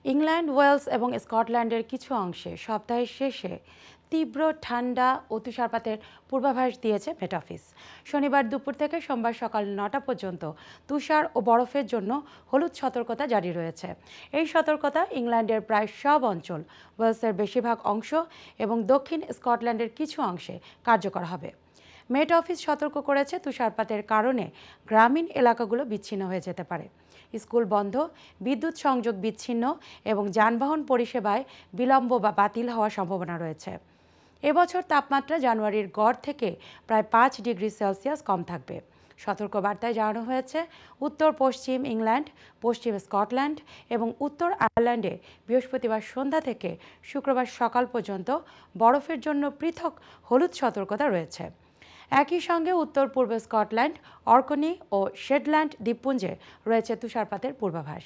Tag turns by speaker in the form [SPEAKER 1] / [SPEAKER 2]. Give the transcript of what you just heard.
[SPEAKER 1] England, Wales এবং স্কটল্যান্ডের কিছু অংশে সপ্তাহের শেষে তীব্র ঠান্ডা ও তুষারপাতের পূর্বাভাস দিয়েছে মেট অফিস। শনিবার দুপুর থেকে সোমবার সকাল ৯টা পর্যন্ত তুষার ও বরফের জন্য হলুদ সতর্কতা জারি রয়েছে। এই সতর্কতা ইংল্যান্ডের প্রায় সব অঞ্চল, ওয়েলসের বেশিরভাগ অংশ এবং দক্ষিণ স্কটল্যান্ডের কিছু অংশে কার্যকর হবে। মেট অফিস সতর্ক করেছে, তুষারপাতের কারণে গ্রামীণ এলাকাগুলো বিচ্ছিন্ন হয়ে যেতে পারে। স্কুল বন্ধ, বিদ্যুৎ সংযোগ বিচ্ছিন্ন এবং যানবাহন পরিষেবায় বিলম্ব বা বাতিল হওয়ার সম্ভাবনা রয়েছে। এবছর তাপমাত্রা জানুয়ারির গড় থেকে প্রায় 5 ডিগ্রি সেলসিয়াস কম থাকবে। সতর্কবার্তায় জানানো হয়েছে, উত্তর পশ্চিম ইংল্যান্ড, পশ্চিম স্কটল্যান্ড এবং উত্তর আয়ারল্যান্ডে বৃহস্পতিবার সন্ধ্যা থেকে শুক্রবার সকাল পর্যন্ত বরফের জন্য পৃথক হলুদ সতর্কতা রয়েছে। একই সঙ্গে উত্তর পূর্ব স্কটল্যান্ড, অর্কনি ও শেটল্যান্ড দ্বীপপুঞ্জে রয়েছে তুষারপাতের পূর্বাভাস।